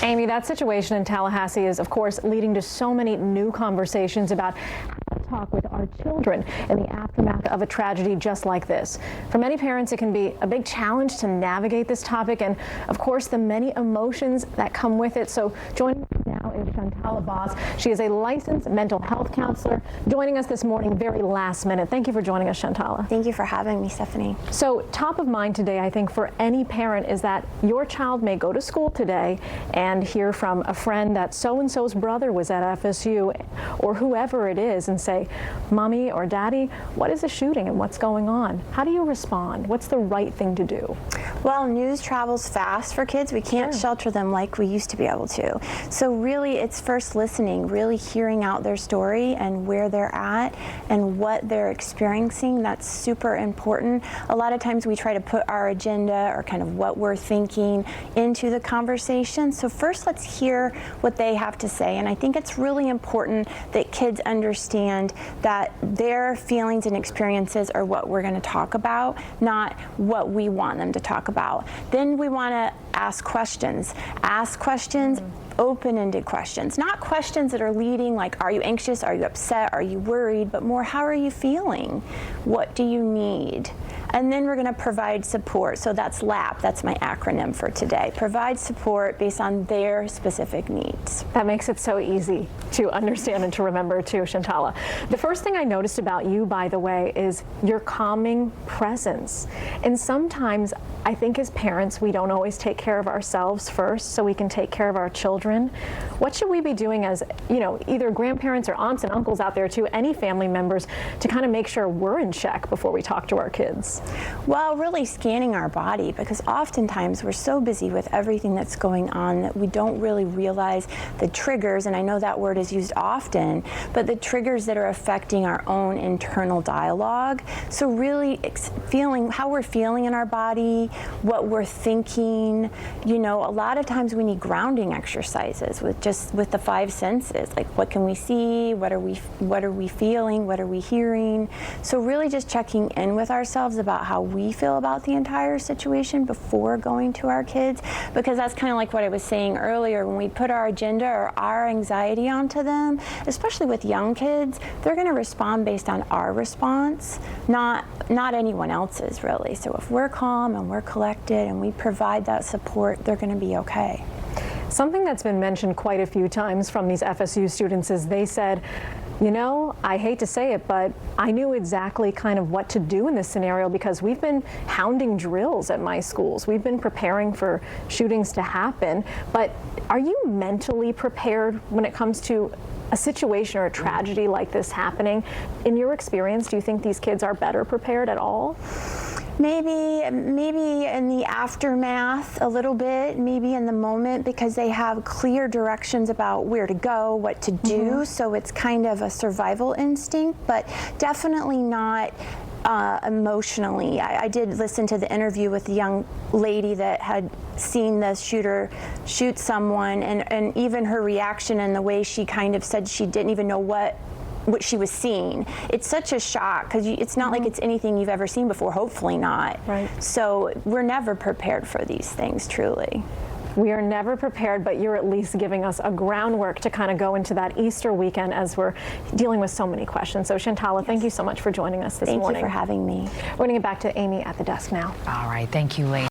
Amy, that situation in Tallahassee is, of course, leading to so many new conversations about how to talk with our children in the aftermath of a tragedy just like this. For many parents, it can be a big challenge to navigate this topic and, of course, the many emotions that come with it. So joining us now is Shantala Boss. She is a licensed mental health counselor, joining us this morning very last minute. Thank you for joining us, Shantala. Thank you for having me, Stephanie. So top of mind today, I think, for any parent is that your child may go to school today and hear from a friend that so-and-so's brother was at FSU or whoever it is and say, Mommy or Daddy, what is the shooting and what's going on? How do you respond? What's the right thing to do? Well, news travels fast for kids. We can't shelter them like we used to be able to. So really, it's first listening, really hearing out their story and where they're at and what they're experiencing. That's super important. A lot of times we try to put our agenda or kind of what we're thinking into the conversation. So first, let's hear what they have to say. And I think it's really important that kids understand that their feelings and experiences are what we're going to talk about, not what we want them to talk about. Then we want to ask questions. Ask questions, open-ended questions, not questions that are leading like, are you anxious, are you upset, are you worried, but more, how are you feeling? What do you need? And then we're going to provide support. So that's LAP, that's my acronym for today. Provide support based on their specific needs. That makes it so easy to understand and to remember too, Shantala. The first thing I noticed about you, by the way, is your calming presence. And sometimes I think as parents, we don't always take care of ourselves first so we can take care of our children. What should we be doing as, either grandparents or aunts and uncles out there too, any family members, to kind of make sure we're in check before we talk to our kids? Well, really scanning our body, because oftentimes we're so busy with everything that's going on that we don't really realize the triggers, and I know that word is used often, but the triggers that are affecting our own internal dialogue. So really feeling how we're feeling in our body, what we're thinking. A lot of times we need grounding exercises with the five senses, like what can we see, what are we feeling, what are we hearing. So really just checking in with ourselves about how we feel about the entire situation before going to our kids, because that's kind of like what I was saying earlier. When we put our agenda or our anxiety onto them, especially with young kids, they're going to respond based on our response, not anyone else's, really. So if we're calm and we're collected and we provide that support, they're going to be okay. Something that's been mentioned quite a few times from these FSU students is they said, I hate to say it, but I knew exactly kind of what to do in this scenario because we've been hounding drills at my schools. We've been preparing for shootings to happen. But are you mentally prepared when it comes to a situation or a tragedy like this happening? In your experience, do you think these kids are better prepared at all? Maybe in the aftermath a little bit, maybe in the moment, because they have clear directions about where to go, what to do. So it's kind of a survival instinct, but definitely not emotionally. I did listen to the interview with the young lady that had seen the shooter shoot someone, and even her reaction and the way she kind of said she didn't even know what she was seeing. It's such a shock because it's not like it's anything you've ever seen before, hopefully not. Right. So we're never prepared for these things, truly. We are never prepared, but you're at least giving us a groundwork to kind of go into that Easter weekend as we're dealing with so many questions. So Shantala, thank you so much for joining us this morning. Thank you for having me. We're going to get back to Amy at the desk now. All right, thank you, Lane.